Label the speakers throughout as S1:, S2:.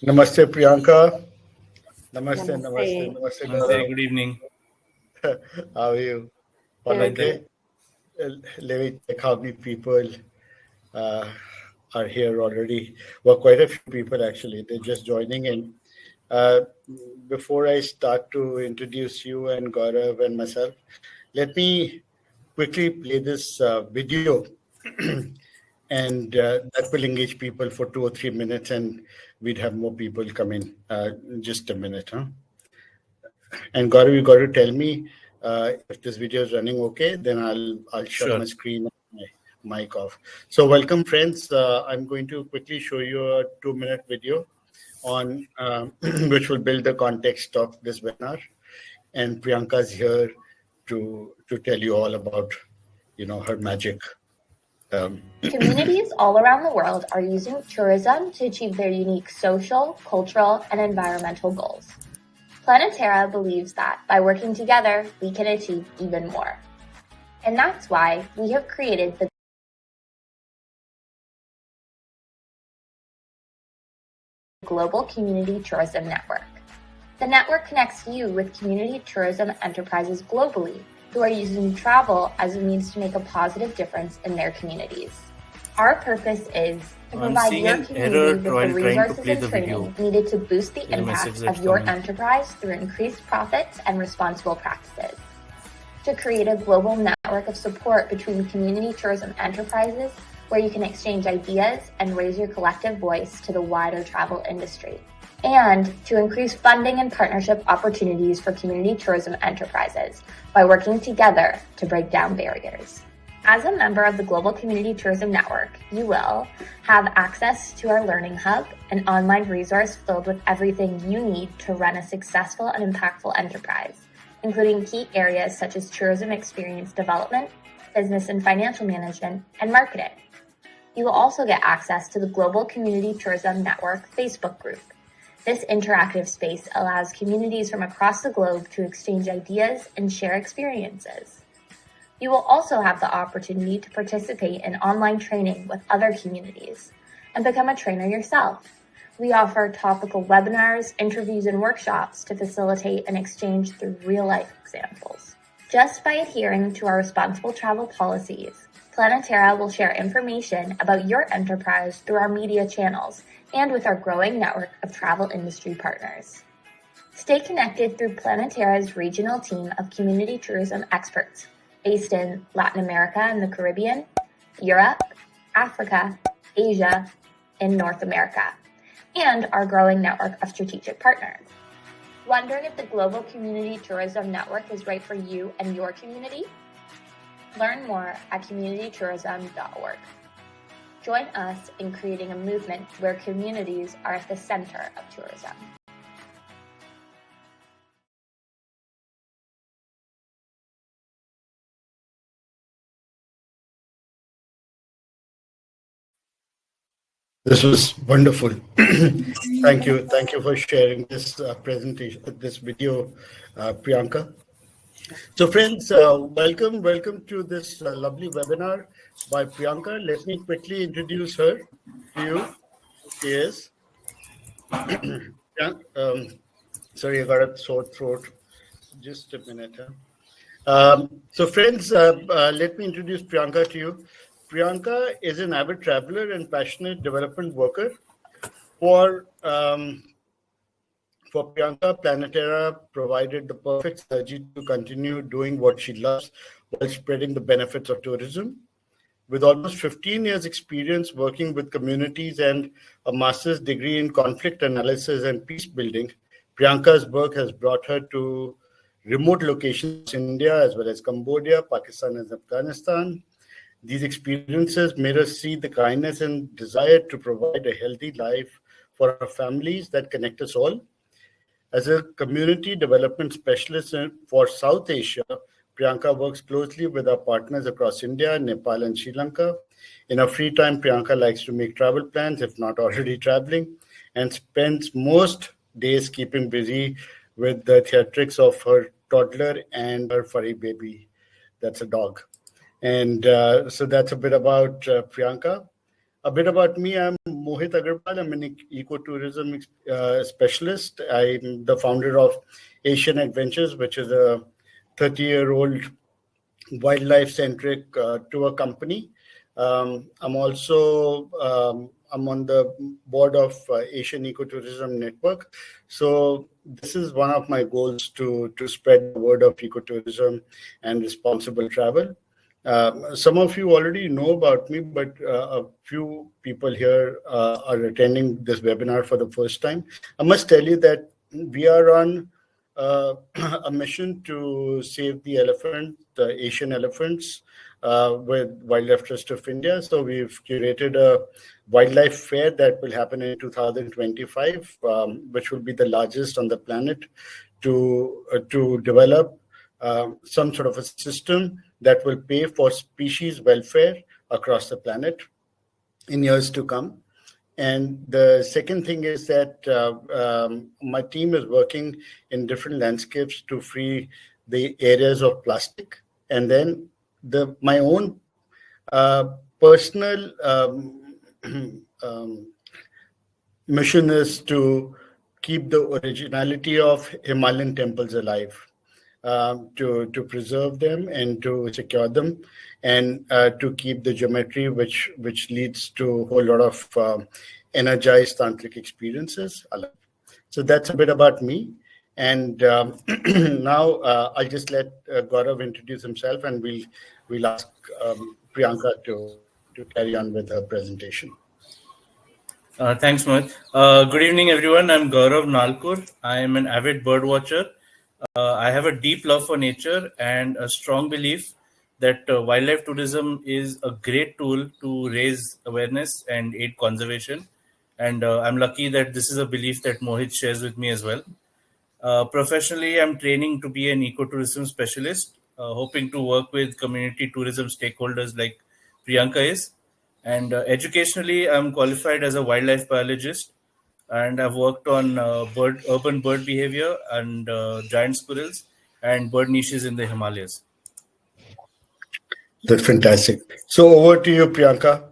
S1: Namaste, Priyanka. Namaste, namaste,
S2: Namaste.
S1: namaste,
S3: Namaste,
S1: Gaurav.
S3: good evening.
S1: How are you? All
S2: Good.
S1: okay? Let me check how many people uh, are here already. Well, quite a few people actually. They're just joining in. Uh, Before I start to introduce you and Gaurav and myself, let me quickly play this video, and that will engage people for 2 or 3 minutes, and we'd have more people come in. Just a minute, huh? And Gaurav, you got to tell me if this video is running okay. Then I'll shut
S3: Sure.
S1: my screen and my mic off. So welcome, friends. I'm going to quickly show you a 2-minute video on which will build the context of this webinar. And Priyanka's here to tell you all about her magic.
S2: Communities all around the world are using tourism to achieve their unique social, cultural, and environmental goals. Planeterra believes that by working together, we can achieve even more. And that's why we have created the Global Community Tourism Network. The network connects you with community tourism enterprises globally who are using travel as a means to make a positive difference in their communities. Our purpose is to
S3: I'm
S2: provide
S3: seeing
S2: your
S3: an
S2: community
S3: error
S2: with the
S3: while trying to
S2: resources
S3: play
S2: and
S3: the
S2: training
S3: video.
S2: needed to boost the
S3: There's a message
S2: impact
S3: that's
S2: of your
S3: coming.
S2: enterprise through increased profits and responsible practices. To create a global network of support between community tourism enterprises where you can exchange ideas and raise your collective voice to the wider travel industry. And to increase funding and partnership opportunities for community tourism enterprises by working together to break down barriers. As a member of the Global Community Tourism Network, you will have access to our Learning Hub, an online resource filled with everything you need to run a successful and impactful enterprise, including key areas such as tourism experience development, business and financial management, and marketing. You will also get access to the Global Community Tourism Network Facebook group. This interactive space allows communities from across the globe to exchange ideas and share experiences. You will also have the opportunity to participate in online training with other communities and become a trainer yourself. We offer topical webinars, interviews, and workshops to facilitate an exchange through real-life examples. Just by adhering to our responsible travel policies, Planeterra will share information about your enterprise through our media channels and with our growing network of travel industry partners. Stay connected through Planeterra's regional team of community tourism experts based in Latin America and the Caribbean, Europe, Africa, Asia, and North America, and our growing network of strategic partners. Wondering if the Global Community Tourism Network is right for you and your community? Learn more at communitytourism.org. Join us in creating a movement where communities are at the center of tourism.
S1: This was wonderful. Thank you. Thank you for sharing this presentation, this video, Priyanka. So friends, welcome to this lovely webinar by Priyanka. Let me quickly introduce her to you. She is, sorry, I got a sore throat. Just a minute. So friends, let me introduce Priyanka to you. Priyanka is an avid traveler and passionate development worker. For Priyanka, Planeterra provided the perfect synergy to continue doing what she loves while spreading the benefits of tourism. With almost 15 years experience working with communities and a master's degree in conflict analysis and peace building, Priyanka's work has brought her to remote locations in India as well as Cambodia, Pakistan, and Afghanistan. These experiences made us see the kindness and desire to provide a healthy life for our families that connect us all. As a community development specialist for South Asia, Priyanka works closely with our partners across India, Nepal, and Sri Lanka. In her free time, Priyanka likes to make travel plans, if not already traveling, and spends most days keeping busy with the theatrics of her toddler and her furry baby. That's a dog. And so that's a bit about Priyanka. A bit about me, I'm Mohit Agarwal. I'm an ecotourism specialist. I'm the founder of Asian Adventures, which is a 30-year-old wildlife-centric tour company. I'm also I'm on the board of Asian Ecotourism Network. So this is one of my goals to spread the word of ecotourism and responsible travel. Some of you already know about me, but a few people here are attending this webinar for the first time. I must tell you that we are on a mission to save the elephant, the Asian elephants, with Wildlife Trust of India. So we've curated a wildlife fair that will happen in 2025, which will be the largest on the planet, to develop some sort of a system that will pay for species welfare across the planet in years to come. And the second thing is that my team is working in different landscapes to free the areas of plastic. And then my own personal mission is to keep the originality of Himalayan temples alive, to preserve them and to secure them, and to keep the geometry, which leads to a whole lot of energized tantric experiences alive. So that's a bit about me. And now I'll just let Gaurav introduce himself, and we'll ask Priyanka to carry on with her presentation.
S3: Thanks, Mohit. Good evening, everyone. I'm Gaurav Nalkur. I am an avid bird watcher. I have a deep love for nature and a strong belief that wildlife tourism is a great tool to raise awareness and aid conservation. And I'm lucky that this is a belief that Mohit shares with me as well. Professionally, I'm training to be an ecotourism specialist, hoping to work with community tourism stakeholders like Priyanka is. And educationally, I'm qualified as a wildlife biologist, and I've worked on urban bird behavior and giant squirrels and bird niches in the Himalayas.
S1: That's fantastic. So over to you, Priyanka.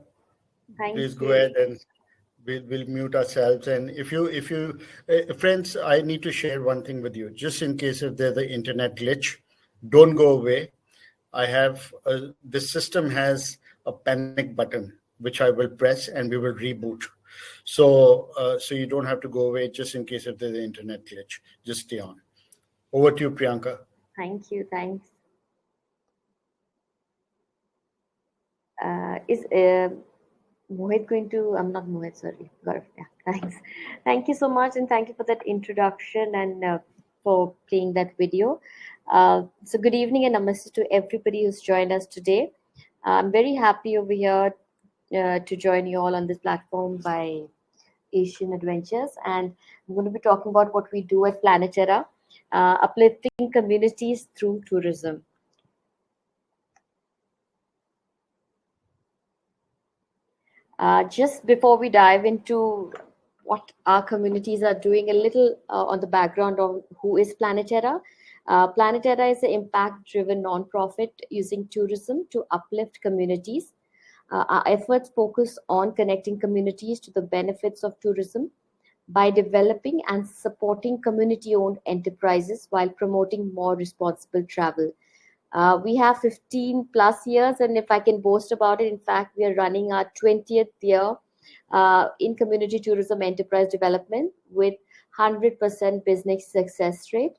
S1: Please go ahead, and we'll mute ourselves. And if you friends, I need to share one thing with you, just in case if there's an internet glitch. Don't go away. I have this system has a panic button which I will press, and we will reboot. So you don't have to go away, just in case if there's an internet glitch. Just stay on. Over to you, Priyanka.
S4: Thank you. Thanks. Is Mohit going to? I'm not Mohit. Sorry, Gaurav. Yeah, thanks. Thank you so much, and thank you for that introduction and for playing that video. So good evening and namaste to everybody who's joined us today. I'm very happy over here to join you all on this platform by Asian Adventures, and I'm going to be talking about what we do at Planeterra, uplifting communities through tourism. Just before we dive into what our communities are doing, a little on the background of who is Planeterra. Planeterra is an impact-driven nonprofit using tourism to uplift communities. Our efforts focus on connecting communities to the benefits of tourism by developing and supporting community-owned enterprises while promoting more responsible travel. We have 15 plus years, and if I can boast about it, in fact, we are running our 20th year in community tourism enterprise development with 100% business success rate.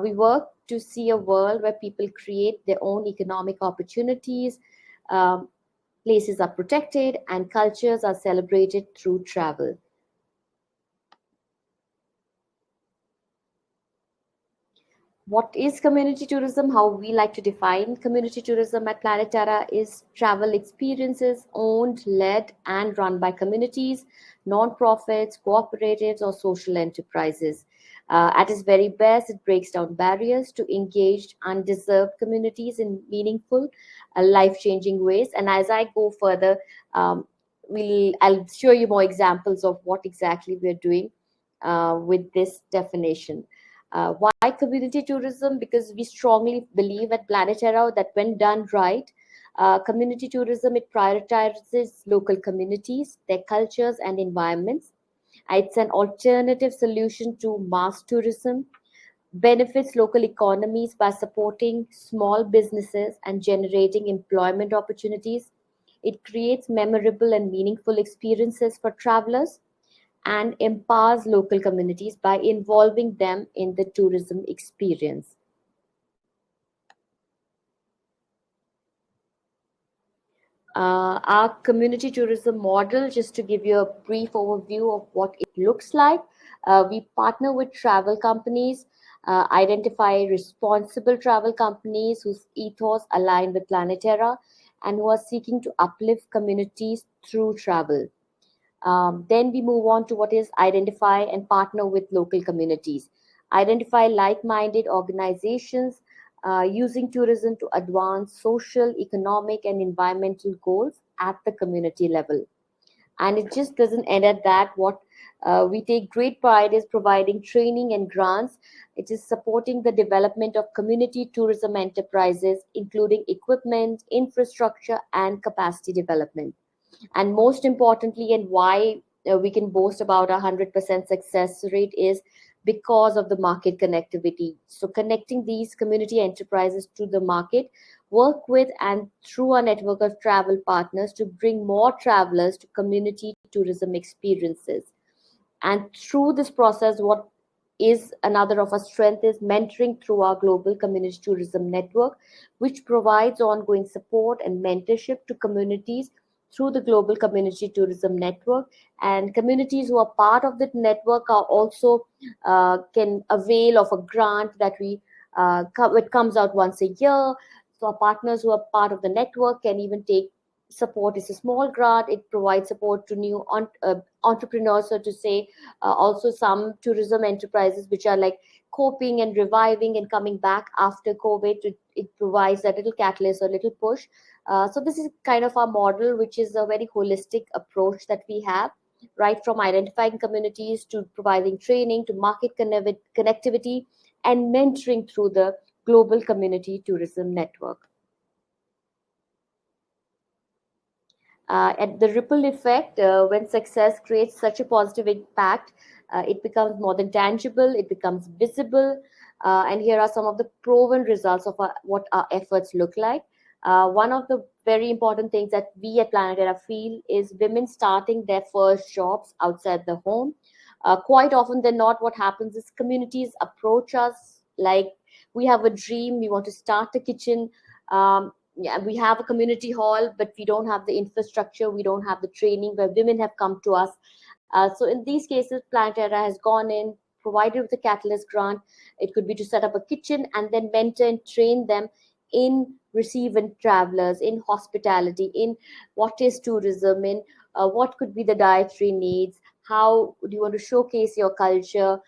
S4: We work to see a world where people create their own economic opportunities, places are protected, and cultures are celebrated through travel. What is community tourism? How we like to define community tourism at Planeterra is travel experiences owned, led, and run by communities, non-profits, cooperatives, or social enterprises. At its very best, it breaks down barriers to engaged, undeserved communities in meaningful, life-changing ways. And as I go further, I'll show you more examples of what exactly we're doing with this definition. Why community tourism? Because we strongly believe at Planeterra that when done right, Community tourism, it prioritizes local communities, their cultures and environments. It's an alternative solution to mass tourism, benefits local economies by supporting small businesses and generating employment opportunities. It creates memorable and meaningful experiences for travelers and empowers local communities by involving them in the tourism experience. Our community tourism model, just to give you a brief overview of what it looks like, we partner with travel companies, identify responsible travel companies whose ethos align with Planeterra and who are seeking to uplift communities through travel. Then we move on to what is identify and partner with local communities. Identify like minded organizations using tourism to advance social, economic, and environmental goals at the community level. And it just doesn't end at that. What we take great pride is providing training and grants. It is supporting the development of community tourism enterprises, including equipment, infrastructure, and capacity development. And most importantly, and why we can boast about a 100% success rate is because of the market connectivity. So connecting these community enterprises to the market, work with and through a network of travel partners to bring more travelers to community tourism experiences. And through this process, what is another of our strength is mentoring through our global community tourism network, which provides ongoing support and mentorship to communities through the global community tourism network. And communities who are part of that network are also can avail of a grant that it comes out once a year. So our partners who are part of the network can even take support. It's a small grant. It provides support to new entrepreneurs, so to say. Also some tourism enterprises which are like coping and reviving and coming back after COVID. It provides a little catalyst or little push. So this is kind of our model, which is a very holistic approach that we have, right from identifying communities to providing training to market connectivity and mentoring through the global community tourism network. At the ripple effect, when success creates such a positive impact, it becomes more than tangible, it becomes visible. And here are some of the proven results of what our efforts look like. One of the very important things that we at Planeterra feel is women starting their first jobs outside the home. Quite often than not, what happens is communities approach us like, we have a dream, we want to start a kitchen. Yeah, we have a community hall, but we don't have the infrastructure, we don't have the training, where women have come to us. So in these cases, Planeterra has gone in, provided with a catalyst grant. It could be to set up a kitchen and then mentor and train them in receiving travelers, in hospitality, in what is tourism, in what could be the dietary needs, how do you want to showcase your culture.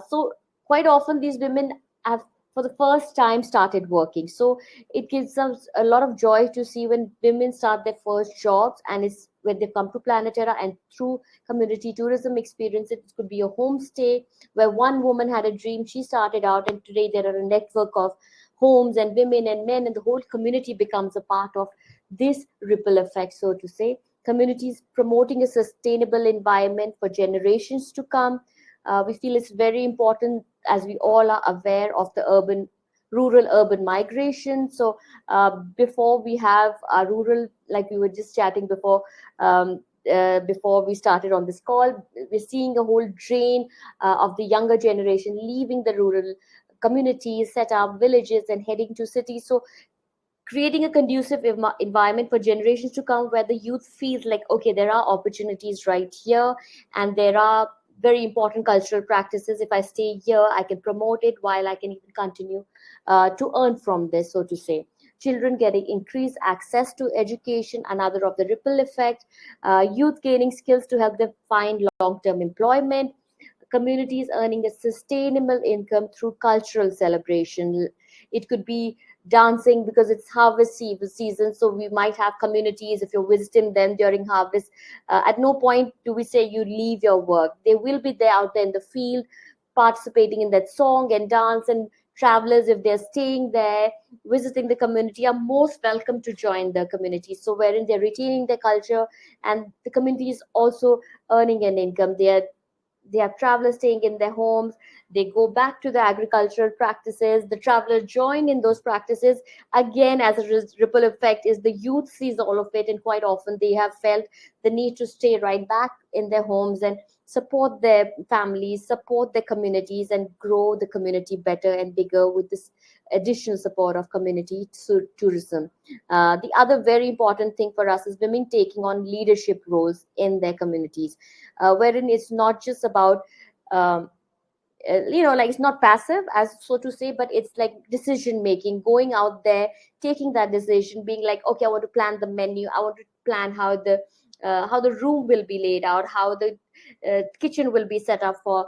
S4: So quite often these women have for the first time started working. So it gives us a lot of joy to see when women start their first jobs, and it's when they come to Planeterra and through community tourism experience. It could be a homestay where one woman had a dream, she started out, and today there are a network of homes and women and men, and the whole community becomes a part of this ripple effect, so to say. Communities promoting a sustainable environment for generations to come. We feel it's very important, as we all are aware of the rural urban migration. So before we have our rural, like we were just chatting before we started on this call, we're seeing a whole drain of the younger generation leaving the rural communities, set up villages and heading to cities. So creating a conducive environment for generations to come, where the youth feels like, okay, there are opportunities right here, and there are very important cultural practices. If I stay here, I can promote it while I can even continue to earn from this, so to say. Children getting increased access to education, another of the ripple effect. Youth gaining skills to help them find long-term employment. Communities earning a sustainable income through cultural celebration. It could be dancing because it's harvest season, so we might have communities, if you're visiting them during harvest, at no point do we say you leave your work. They will be there out there in the field participating in that song and dance and travelers, if they're staying there, visiting the community, are most welcome to join the community. So wherein they're retaining their culture, and the community is also earning an income. They have travelers staying in their homes. They go back to the agricultural practices. The travelers join in those practices. Again, as a ripple effect, is the youth sees all of it, and quite often they have felt the need to stay right back in their homes and support their families, support their communities, and grow the community better and bigger with this additional support of community tourism. The other very important thing for us is women taking on leadership roles in their communities, wherein it's not just about um, like it's not passive, as so to say, but it's like decision making, going out there, taking that decision, being like, okay, I want to plan the menu, I want to plan how the room will be laid out, how the kitchen will be set up for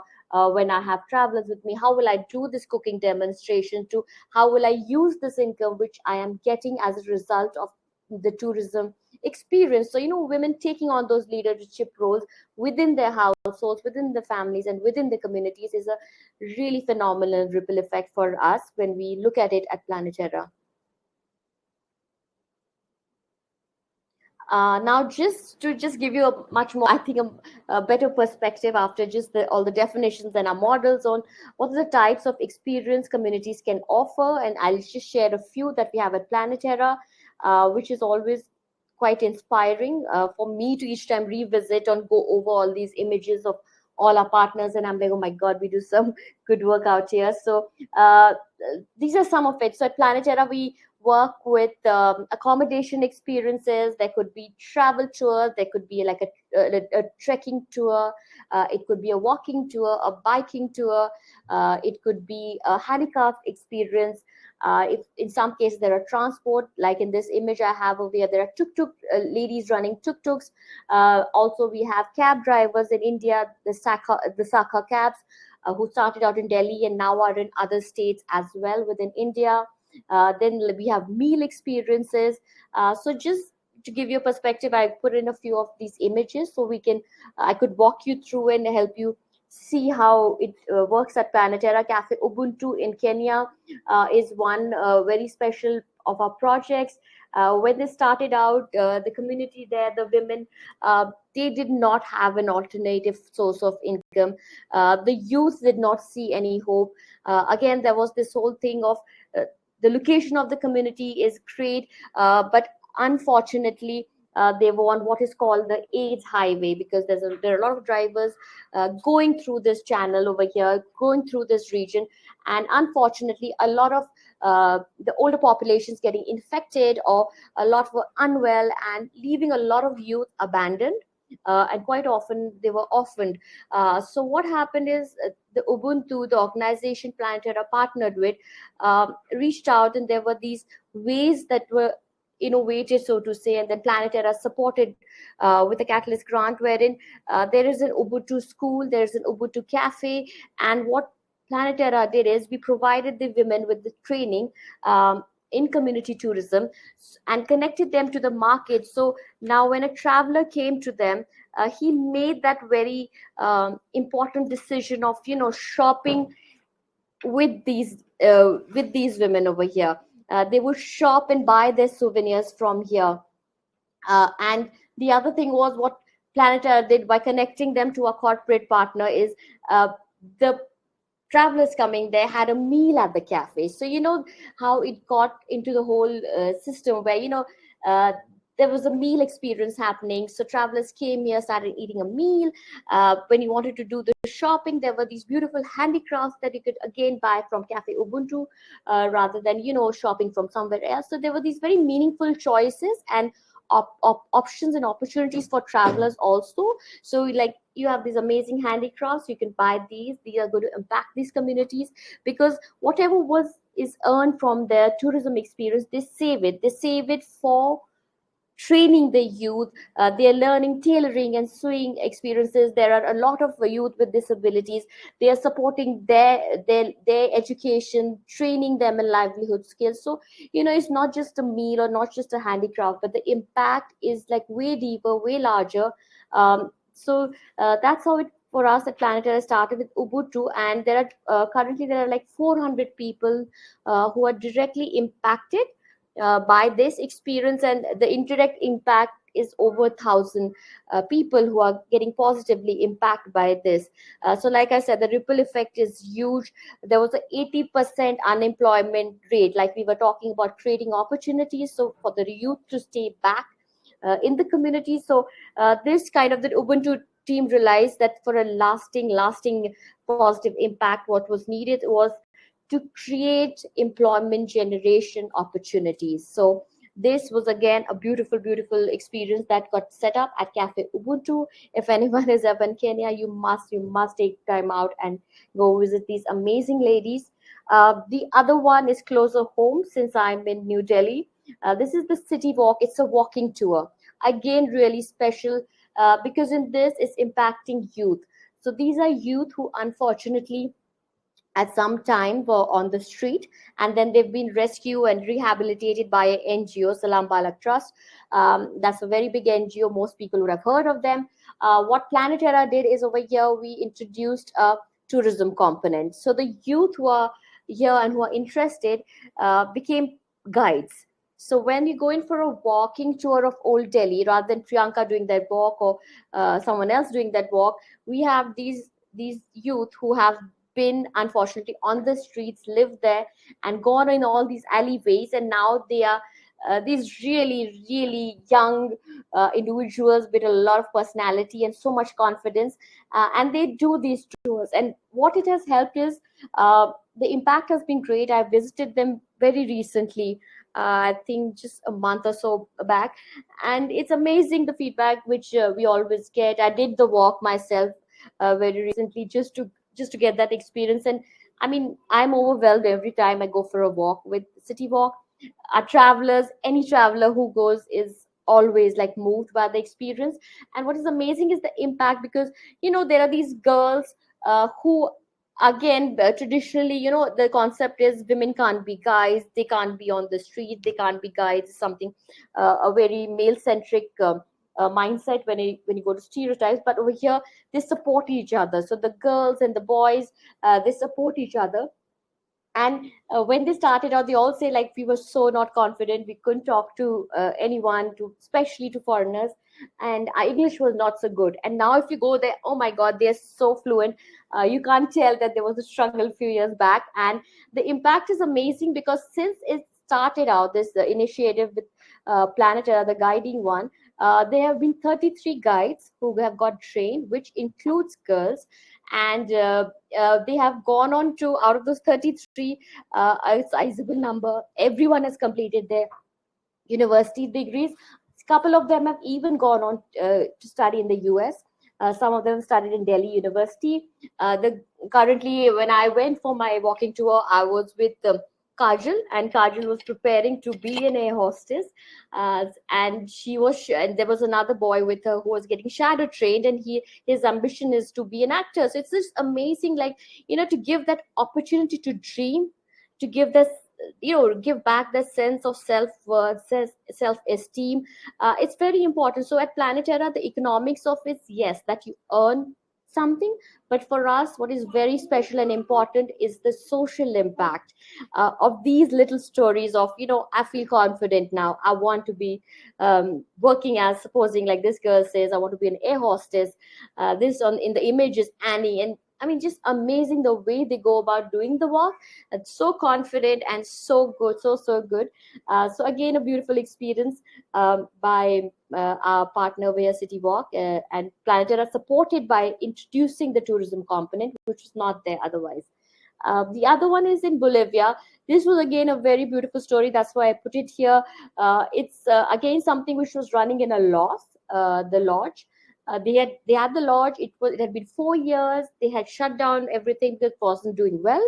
S4: when I have travelers with me, how will I do this cooking demonstration, to how will I use this income which I am getting as a result of the tourism experience. So women taking on those leadership roles within their households, within the families, and within the communities is a really phenomenal ripple effect for us when we look at it at Planeterra. Now, just to give you a much more, I think, a better perspective after just all the definitions and our models on what are the types of experience communities can offer, and I'll just share a few that we have at Planeterra, which is always quite inspiring for me to each time revisit and go over all these images of all our partners, and I'm like, oh my god, we do some good work out here. So these are some of it. So at Planeterra, we work with accommodation experiences. There could be travel tours, there could be like a trekking tour, it could be a walking tour, a biking tour, it could be a handicraft experience. If in some cases there are transport, like in this image I have over here, there are tuk-tuk ladies running tuk-tuks. Also, we have cab drivers in India, the Sakha cabs, who started out in Delhi and now are in other states as well within India. Then we have meal experiences. So just to give you a perspective, I put in a few of these images so I could walk you through and help you see how it works at Planeterra. Cafe Ubuntu in Kenya is one very special of our projects. When they started out, the community there, the women, they did not have an alternative source of income. The youth did not see any hope. Again, there was this whole thing of the location of the community is great, but unfortunately, they were on what is called the AIDS highway, because there are a lot of drivers going through this channel over here, going through this region, and unfortunately, a lot of the older populations getting infected, or a lot were unwell and leaving a lot of youth abandoned. And quite often they were orphaned. So what happened is the Ubuntu, the organization Planeterra partnered with, reached out, and there were these ways that were innovated, so to say, and then Planeterra supported with a Catalyst grant, wherein there is an Ubuntu school, there is an Ubuntu cafe, and what Planeterra did is we provided the women with the training in community tourism and connected them to the market. So now when a traveler came to them, he made that very important decision of shopping with these women over here. They would shop and buy their souvenirs from here. And the other thing was what Planeterra did by connecting them to a corporate partner is the travelers coming there had a meal at the cafe. So how it got into the whole system where there was a meal experience happening. So travelers came here, started eating a meal. When you wanted to do the shopping, there were these beautiful handicrafts that you could again buy from Cafe Ubuntu rather than shopping from somewhere else. So there were these very meaningful choices and options and opportunities for travelers also. So like you have these amazing handicrafts, you can buy these are going to impact these communities, because whatever is earned from their tourism experience, they save it for training the youth. They're learning tailoring and sewing experiences. There are a lot of youth with disabilities. They are supporting their education, training them in livelihood skills. So it's not just a meal or not just a handicraft, but the impact is like way deeper, way larger. So that's how it for us at Planeterra started with Ubuntu, and there are currently there are like 400 people who are directly impacted by this experience, and the indirect impact is over 1,000 people who are getting positively impacted by this. So like I said, the ripple effect is huge. There was an 80% unemployment rate, like we were talking about creating opportunities so for the youth to stay back in the community. So this kind of the Ubuntu team realized that for a lasting positive impact, what was needed was to create employment generation opportunities. So this was again a beautiful experience that got set up at Cafe Ubuntu. If anyone is ever in Kenya, you must take time out and go visit these amazing ladies. The other one is closer home since I'm in New Delhi. This is the city walk. It's a walking tour. Again, really special because in this it's impacting youth. So these are youth who unfortunately at some time were on the street, and then they've been rescued and rehabilitated by an NGO, Salam Balak Trust. That's a very big NGO. Most people would have heard of them. What Planeterra did is over here, we introduced a tourism component. So the youth who are here and who are interested became guides. So when you go in for a walking tour of Old Delhi, rather than Priyanka doing that walk or someone else doing that walk, we have these youth who have been unfortunately on the streets, lived there, and gone in all these alleyways, and now they are these really young individuals with a lot of personality and so much confidence, and they do these tours. And what it has helped is the impact has been great. I visited them very recently, I think just a month or so back, and it's amazing the feedback which we always get. I did the walk myself very recently just to get that experience. And I mean, I'm overwhelmed every time I go for a walk with City Walk. Our travelers, any traveler who goes is always like moved by the experience. And what is amazing is the impact, because there are these girls who again traditionally, the concept is women can't be guys, they can't be on the street, they can't be guys, something a very male centric mindset when you go to stereotypes. But over here they support each other, so the girls and the boys, they support each other. And when they started out, they all say like we were so not confident, we couldn't talk to anyone, especially to foreigners, and our English was not so good. And now if you go there, oh my god, they're so fluent. You can't tell that there was a struggle a few years back. And the impact is amazing, because since it started out, this initiative with Planeterra, the guiding one, there have been 33 guides who have got trained, which includes girls. And they have gone on to, out of those 33, a sizable number, everyone has completed their university degrees. A couple of them have even gone on to study in the US. Some of them studied in Delhi University. Currently, when I went for my walking tour, I was with Kajal, and Kajal was preparing to be an air hostess, and and there was another boy with her who was getting shadow trained, and his ambition is to be an actor. So it's just amazing, like to give that opportunity to dream, to give this, give back that sense of self-worth, self-esteem. It's very important. So at Planeterra, the economics of it, yes, that you earn something, but for us what is very special and important is the social impact of these little stories of I feel confident now, I want to be working as, supposing like this girl says, I want to be an air hostess. This on in the image is Annie, and I mean, just amazing the way they go about doing the walk. It's so confident and so good, so good. So again, a beautiful experience by our partner via City Walk, and Planeterra, supported by introducing the tourism component, which was not there otherwise. The other one is in Bolivia. This was again a very beautiful story. That's why I put it here. It's again something which was running in a loss. The lodge. They had the lodge. It had been 4 years. They had shut down everything that wasn't doing well.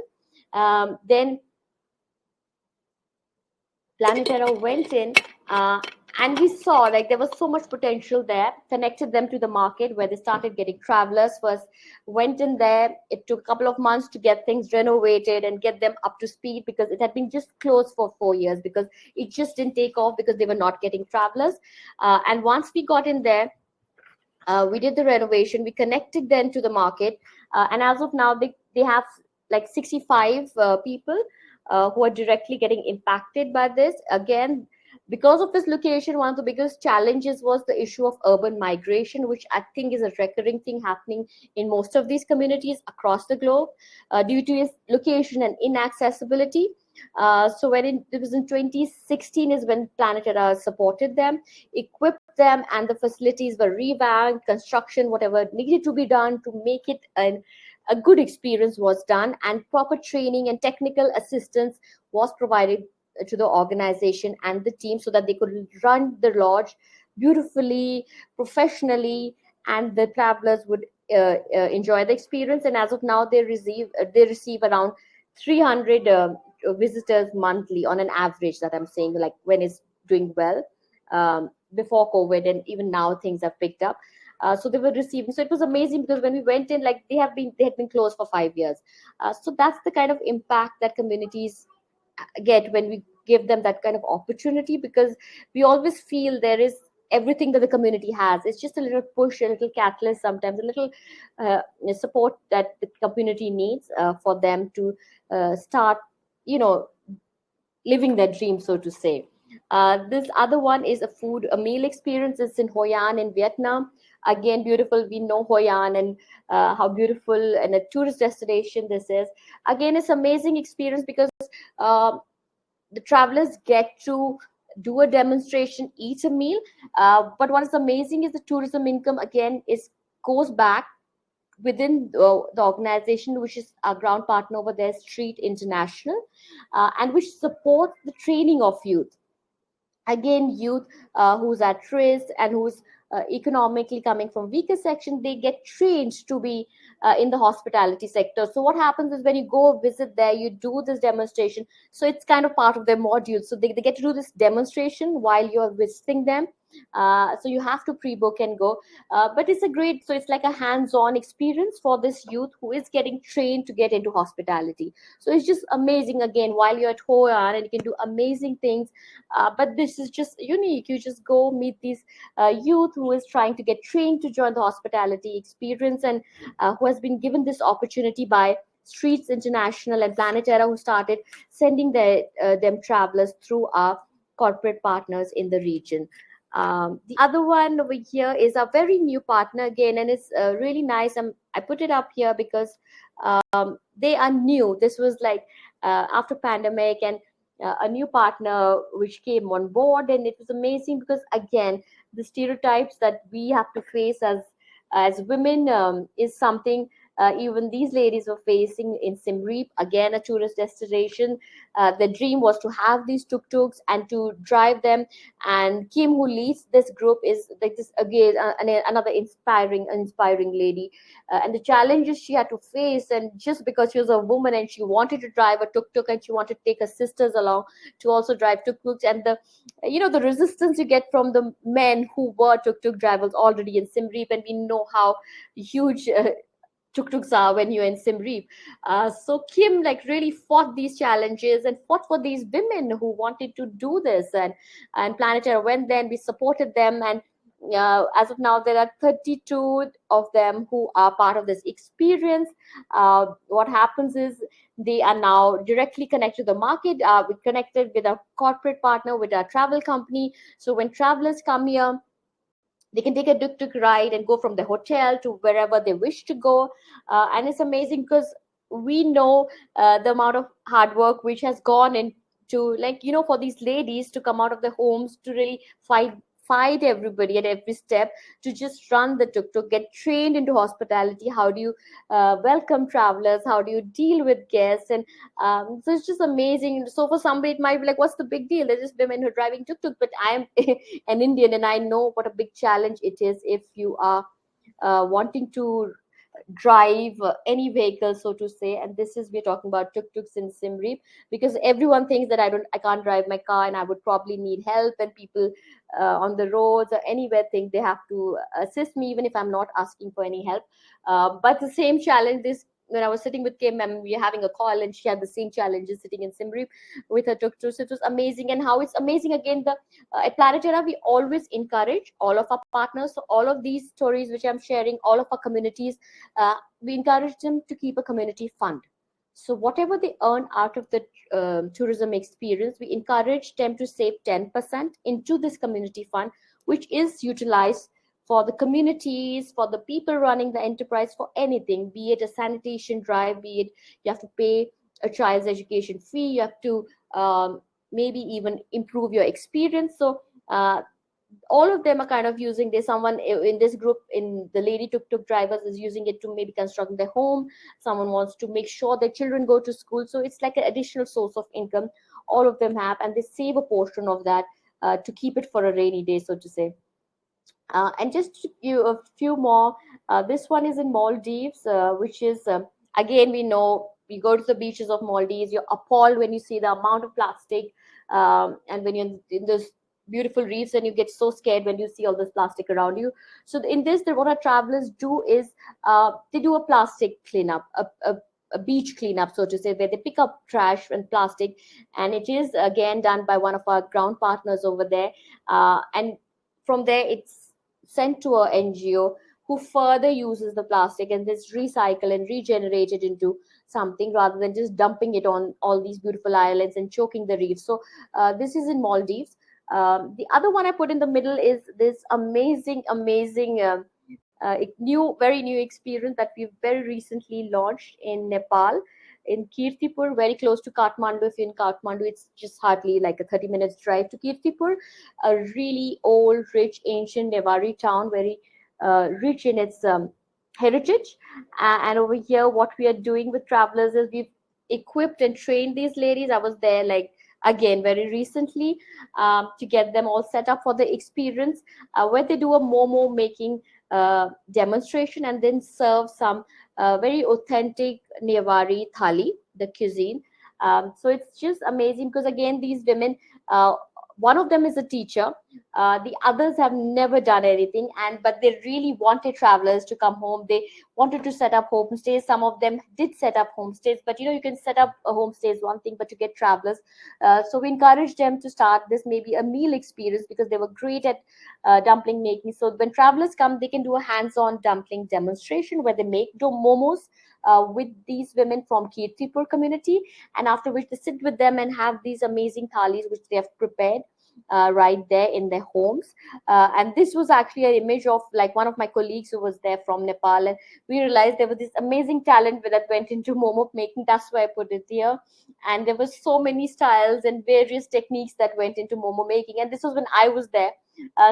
S4: Then Planeterra went in, and we saw like there was so much potential there. Connected them to the market where they started getting travelers. First went in there. It took a couple of months to get things renovated and get them up to speed, because it had been just closed for 4 years because it just didn't take off because they were not getting travelers. And once we got in there, We did the renovation, we connected them to the market, and as of now they have like 65 people who are directly getting impacted by this. Again, because of this location, one of the biggest challenges was the issue of urban migration, which I think is a recurring thing happening in most of these communities across the globe due to its location and inaccessibility. So it was in 2016 is when Planeterra supported them, equipped them, and the facilities were revamped, construction, whatever needed to be done to make it a good experience was done, and proper training and technical assistance was provided to the organization and the team so that they could run the lodge beautifully, professionally, and the travelers would enjoy the experience. And as of now, they receive around 300 visitors monthly on an average. That I'm saying, like when it's doing well. Before COVID, and even now things have picked up. So they were receiving. So it was amazing because when we went in, like they had been closed for 5 years. So that's the kind of impact that communities get when we give them that kind of opportunity, because we always feel there is everything that the community has. It's just a little push, a little catalyst, sometimes a little support that the community needs for them to start, living their dream, so to say. This other one is a meal experience. It's in Hoi An in Vietnam. Again, beautiful. We know Hoi An and how beautiful and a tourist destination this is. Again, it's amazing experience because the travelers get to do a demonstration, eat a meal. But what is amazing is the tourism income again goes back within the organization, which is our ground partner over there, Street International, and which supports the training of youth. Again, youth who's at risk and who's economically coming from weaker section, they get trained to be in the hospitality sector. So what happens is when you go visit there, you do this demonstration. So it's kind of part of their module. So they get to do this demonstration while you're visiting them. So you have to pre-book and go, but it's like a hands-on experience for this youth who is getting trained to get into hospitality. So it's just amazing. Again, while you're at Hoi An, and you can do amazing things, but this is just unique. You just go meet these youth who is trying to get trained to join the hospitality experience, and who has been given this opportunity by Streets International and Planeterra, who started sending them travelers through our corporate partners in the region. The other one over here is a very new partner again, and it's really nice. I put it up here because they are new. This was like after pandemic, and a new partner which came on board, and it was amazing because again, the stereotypes that we have to face as women is something even these ladies were facing in Siem Reap, again a tourist destination. The dream was to have these tuk-tuks and to drive them. And Kim, who leads this group, is like this again another inspiring lady. And the challenges she had to face, and just because she was a woman and she wanted to drive a tuk-tuk and she wanted to take her sisters along to also drive tuk-tuks, and the resistance you get from the men who were tuk-tuk drivers already in Siem Reap, and we know how huge tuk-tuks are when you're in Siem Reap. So Kim really fought these challenges and fought for these women who wanted to do this, and Planeterra went there and we supported them. And as of now, there are 32 of them who are part of this experience. What happens is they are now directly connected to the market. We connected with our corporate partner, with our travel company. So when travelers come here, they can take a tuk-tuk ride and go from the hotel to wherever they wish to go. And it's amazing because we know the amount of hard work which has gone into, for these ladies to come out of their homes to really fight everybody at every step to just run the tuk-tuk, get trained into hospitality. How do you welcome travelers? How do you deal with guests? And so it's just amazing. So for somebody, it might be like, what's the big deal? They're just women who are driving tuk-tuk. But I am an Indian, and I know what a big challenge it is if you are wanting to drive any vehicle, so to say. And this is, we're talking about tuk-tuks in Siem Reap, because everyone thinks that I can't drive my car and I would probably need help, and people on the roads or anywhere think they have to assist me even if I'm not asking for any help. But the same challenge, this when I was sitting with Kim and we were having a call, and she had the same challenges sitting in Simri with her tuk-tuk. So it was amazing. And how it's amazing again, the at Planeterra, we always encourage all of our partners. So all of these stories which I'm sharing, all of our communities, we encourage them to keep a community fund. So whatever they earn out of the tourism experience, we encourage them to save 10% into this community fund, which is utilized for the communities, for the people running the enterprise, for anything, be it a sanitation drive, be it you have to pay a child's education fee, you have to maybe even improve your experience. So all of them are kind of using this. Someone in this group, in the lady tuk-tuk drivers, is using it to maybe construct their home. Someone wants to make sure their children go to school. So it's like an additional source of income. All of them have, and they save a portion of that to keep it for a rainy day, so to say. And just to give you a few more, this one is in Maldives, which is, again, we know you go to the beaches of Maldives, you're appalled when you see the amount of plastic. And when you're in those beautiful reefs, and you get so scared when you see all this plastic around you. So in this, what our travelers do is they do a plastic cleanup, a beach cleanup, so to say, where they pick up trash and plastic. And it is again done by one of our ground partners over there. And from there, it's sent to a NGO who further uses the plastic and this recycle and regenerate it into something, rather than just dumping it on all these beautiful islands and choking the reef. So this is in Maldives. The other one I put in the middle is this amazing very new experience that we've very recently launched in Nepal, in Kirtipur, very close to Kathmandu. If you're in Kathmandu, it's just hardly like a 30 minutes drive to Kirtipur, a really old, rich, ancient Newari town, very rich in its heritage. And over here, what we are doing with travelers is we've equipped and trained these ladies. I was there like again very recently to get them all set up for the experience, where they do a momo making demonstration and then serve some very authentic Newari thali, the cuisine. So it's just amazing because again, these women, one of them is a teacher, the others have never done anything, but they really wanted travelers to come home. They wanted to set up homestays. Some of them did set up homestays, but you can set up a homestay is one thing, but to get travelers, so we encouraged them to start this maybe a meal experience, because they were great at dumpling making. So when travelers come, they can do a hands-on dumpling demonstration where they make momos with these women from Kirtipur community, and after which they sit with them and have these amazing thalis which they have prepared right there in their homes. And this was actually an image of like one of my colleagues who was there from Nepal, and we realized there was this amazing talent that went into momo making. That's why I put it here. And there were so many styles and various techniques that went into momo making, and this was when I was there.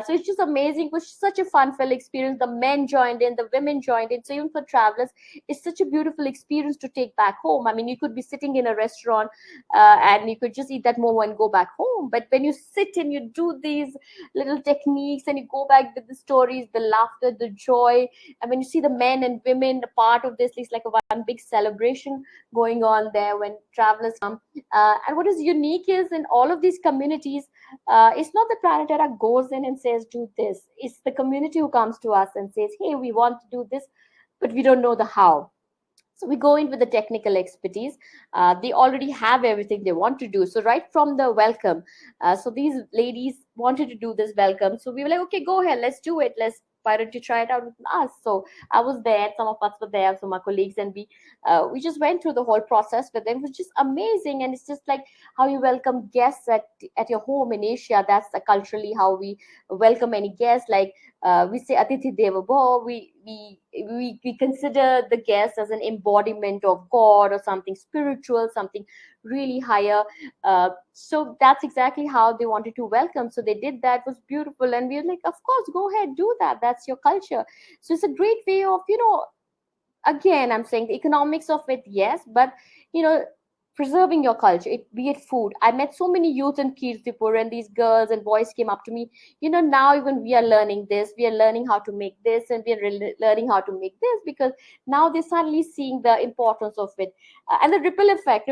S4: So it's just amazing. It was such a fun-filled experience. The men joined in, the women joined in. So even for travelers, it's such a beautiful experience to take back home. I mean, you could be sitting in a restaurant and you could just eat that momo and go back home. But when you sit and you do these little techniques and you go back with the stories, the laughter, the joy, and when you see the men and women a part of this, it's like one big celebration going on there when travelers come. And what is unique is in all of these communities, it's not that Planeterra goes in and says, do this. It's the community who comes to us and says, hey, we want to do this, but we don't know the how. So we go in with the technical expertise. They already have everything they want to do. So right from the welcome, so these ladies wanted to do this welcome. So we were like, okay, go ahead, let's do it. Why don't you try it out with us? So I was there, some of us were there, some of my colleagues, and we just went through the whole process with them. It was just amazing. And it's just like how you welcome guests at your home in Asia. That's culturally how we welcome any guest. Like we say Atithi Deva Bhava. We consider the guest as an embodiment of God or something spiritual, something really higher. So that's exactly how they wanted to welcome. So they did that. It was beautiful. And we were like, of course, go ahead, do that. That's your culture. So it's a great way of, again, I'm saying the economics of it, yes, but, preserving your culture, be it food. I met so many youth in Kirtipur, and these girls and boys came up to me, now even we are learning this, we are learning how to make this, and we are learning how to make this, because now they're suddenly seeing the importance of it. And the ripple effect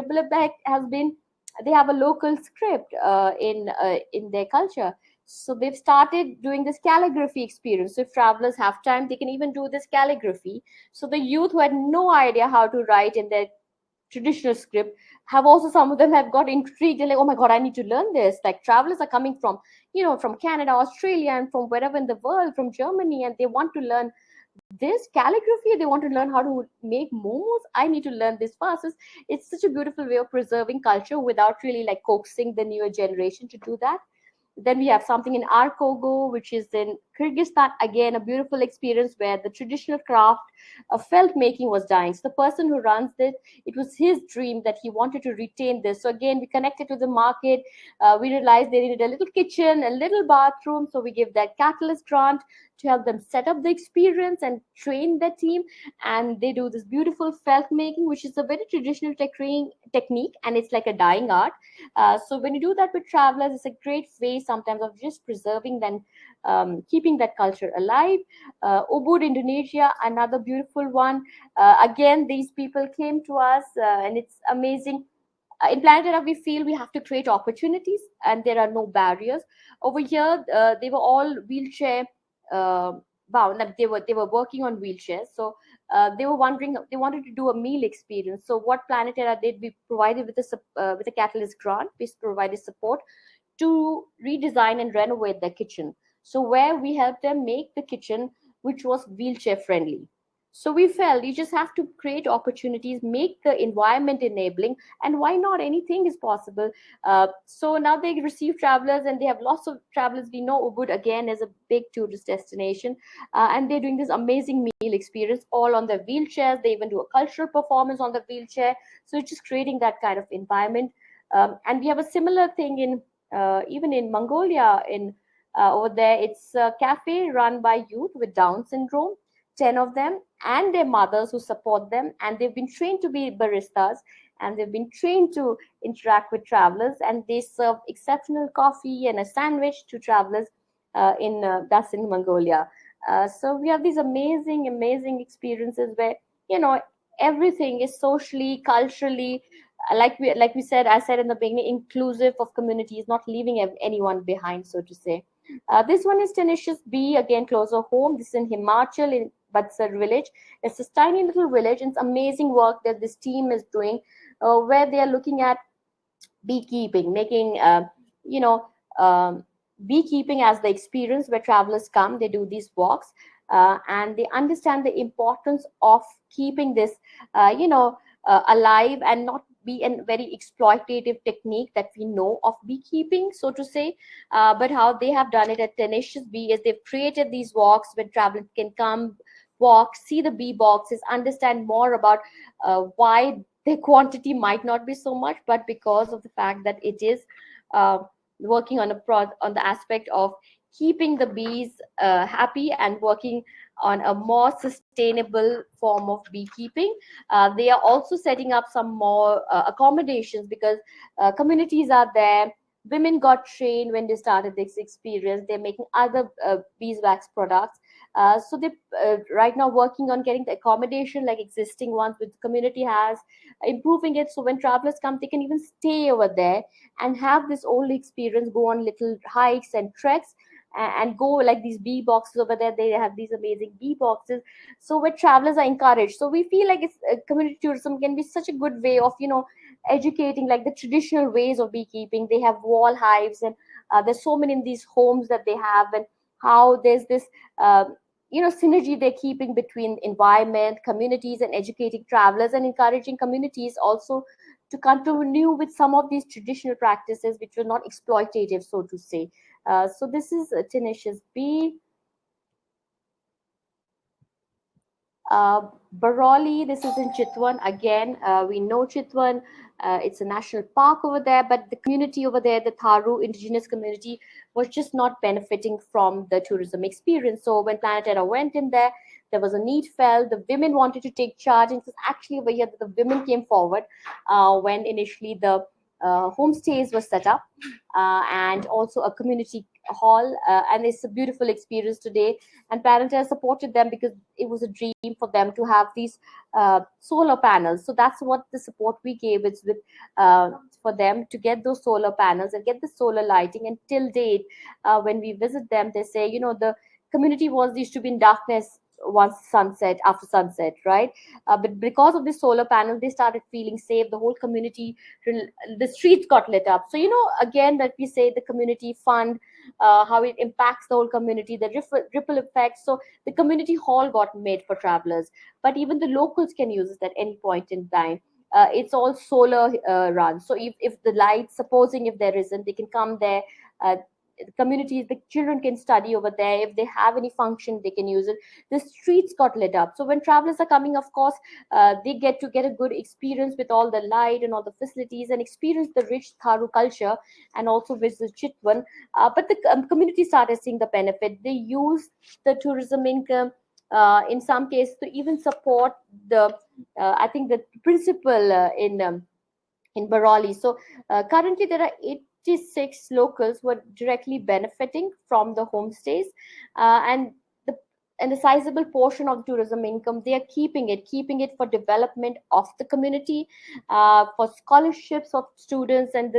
S4: has been, they have a local script in their culture. So they've started doing this calligraphy experience. So if travelers have time, they can even do this calligraphy. So the youth who had no idea how to write in their traditional script have also, some of them have got intrigued. They're like, oh my god, I need to learn this. Like travelers are coming from, from Canada, Australia, and from wherever in the world, from Germany, and they want to learn this calligraphy. They want to learn how to make momos. I need to learn this fast. It's such a beautiful way of preserving culture without really like coaxing the newer generation to do that. Then we have something in Arkogo, which is in Kyrgyzstan. Again, a beautiful experience where the traditional craft of felt making was dying. So the person who runs it was his dream that he wanted to retain this. So again, we connected to the market. We realized they needed a little kitchen, a little bathroom. So we gave that catalyst grant to help them set up the experience and train their team. And they do this beautiful felt making, which is a very traditional technique, and it's like a dying art. So when you do that with travelers, it's a great way sometimes of just preserving and keeping that culture alive. Ubud, Indonesia, another beautiful one. Again, these people came to us, and it's amazing. In Planeterra, we feel we have to create opportunities, and there are no barriers. Over here, they were all wheelchair bound. Like they were working on wheelchairs, so they were wondering, they wanted to do a meal experience. So what Planeterra did, we provided with a catalyst grant, we provided support to redesign and renovate their kitchen. So where we helped them make the kitchen which was wheelchair friendly. So we felt you just have to create opportunities, make the environment enabling, and why not? Anything is possible. So now they receive travelers, and they have lots of travelers. We know Ubud again is a big tourist destination, and they're doing this amazing meal experience all on their wheelchairs. They even do a cultural performance on the wheelchair. So it's just creating that kind of environment. And we have a similar thing in even in Mongolia. In over there, it's a cafe run by youth with Down syndrome. 10 of them and their mothers who support them, and they've been trained to be baristas, and they've been trained to interact with travelers, and they serve exceptional coffee and a sandwich to travelers that's in Mongolia. So we have these amazing experiences where everything is socially, culturally, like we said, I said in the beginning, inclusive of communities, not leaving anyone behind, so to say. This one is Tenacious Bee, again closer home. This is in Himachal, in Batsar village. It's a tiny little village, and it's amazing work that this team is doing, where they are looking at beekeeping, making beekeeping as the experience where travelers come. They do these walks, and they understand the importance of keeping this, alive, and not be a very exploitative technique that we know of beekeeping, so to say. But how they have done it at Tenacious Bee is they've created these walks where travelers can come, walk, see the bee boxes, understand more about why the quantity might not be so much, but because of the fact that it is working on on the aspect of keeping the bees happy and working on a more sustainable form of beekeeping. They are also setting up some more accommodations, because communities are there. Women got trained when they started this experience. They're making other beeswax products. So they right now working on getting the accommodation like existing ones which the community has, improving it so when travelers come, they can even stay over there and have this old experience, go on little hikes and treks, and go like these bee boxes over there. They have these amazing bee boxes, so where travelers are encouraged. So we feel like it's community tourism can be such a good way of educating like the traditional ways of beekeeping. They have wall hives, and there's so many in these homes that they have, and how there's this synergy they're keeping between environment, communities, and educating travelers, and encouraging communities also to continue with some of these traditional practices which were not exploitative, so to say. So this is Tenacious Bee. Baroli, this is in Chitwan. Again, we know Chitwan. It's a national park over there, but the community over there, the Tharu indigenous community, was just not benefiting from the tourism experience. So when Planeterra went in there, there was a need felt. The women wanted to take charge, and it was actually over here that the women came forward when initially the homestays were set up, and also a community hall, and it's a beautiful experience today. And Planeterra supported them because it was a dream for them to have these solar panels. So that's what the support we gave. It's with for them to get those solar panels and get the solar lighting. And till date, when we visit them, they say, the community was used to be in darkness once sunset, after sunset, right? But because of the solar panel, they started feeling safe. The whole community, the streets got lit up. So, again, that we say the community fund, how it impacts the whole community, the ripple effect. So the community hall got made for travelers, but even the locals can use it at any point in time. It's all solar run. So if the lights, supposing if there isn't, they can come there. The communities, the children can study over there. If they have any function, they can use it. The streets got lit up. So when travelers are coming, of course, they get to get a good experience with all the light and all the facilities and experience the rich Tharu culture and also visit Chitwan. But the community started seeing the benefit. They use the tourism income in some cases to even support the, I think, the principal in Bareilly. So currently there are 86 locals who are directly benefiting from the homestays, and the sizable portion of tourism income, they are keeping it for development of the community, for scholarships of students. And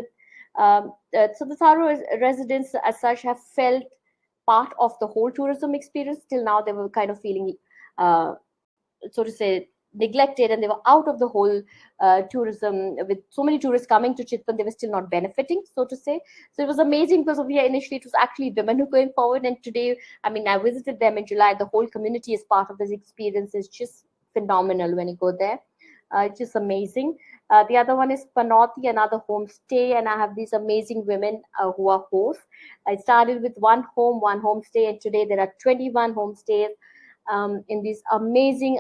S4: so the Tharu residents as such have felt part of the whole tourism experience. Till now they were kind of feeling so to say neglected, and they were out of the whole tourism. With so many tourists coming to Chitwan, they were still not benefiting, so to say. So it was amazing because over here initially it was actually women who going forward, and today, I mean, I visited them in July. The whole community is part of this experience. It's just phenomenal when you go there. It's just amazing. The other one is Panotti, another homestay, and I have these amazing women who are hosts. I started with one homestay, and today there are 21 homestays in this amazing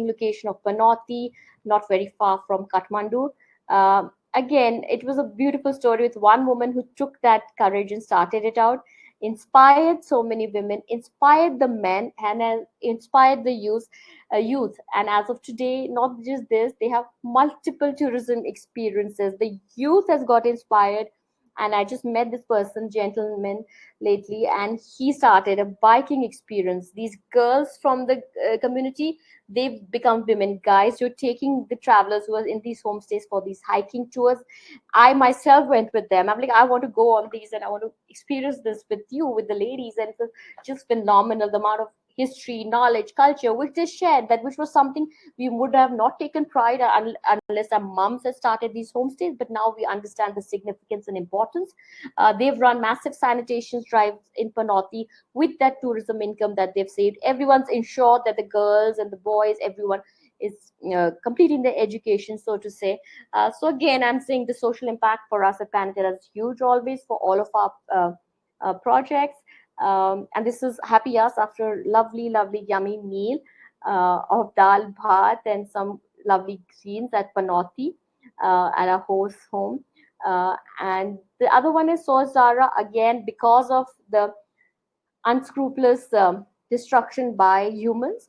S4: location of Panotti, not very far from Kathmandu. Again, it was a beautiful story with one woman who took that courage and started it out, inspired so many women, inspired the men, and inspired the youth. And as of today, not just this, they have multiple tourism experiences. The youth has got inspired, and I just met this person, gentleman, lately, and he started a biking experience. These girls from the community, they've become women guides. You're taking the travelers who are in these homestays for these hiking tours. I myself went with them. I'm like, I want to go on these and I want to experience this with you, with the ladies. And it was just phenomenal, the amount of history, knowledge, culture, which they shared, that which was something we would have not taken pride unless our moms had started these homestays. But now we understand the significance and importance. They've run massive sanitation drives in Panotti with that tourism income that they've saved. Everyone's ensured that the girls and the boys, everyone is completing their education, so to say. So again, I'm saying the social impact for us at Planeterra is huge always for all of our projects. And this is happy us after lovely, yummy meal of dal bhat and some lovely scenes at Panotti at our host's home. And the other one is Sozara, again, because of the unscrupulous destruction by humans,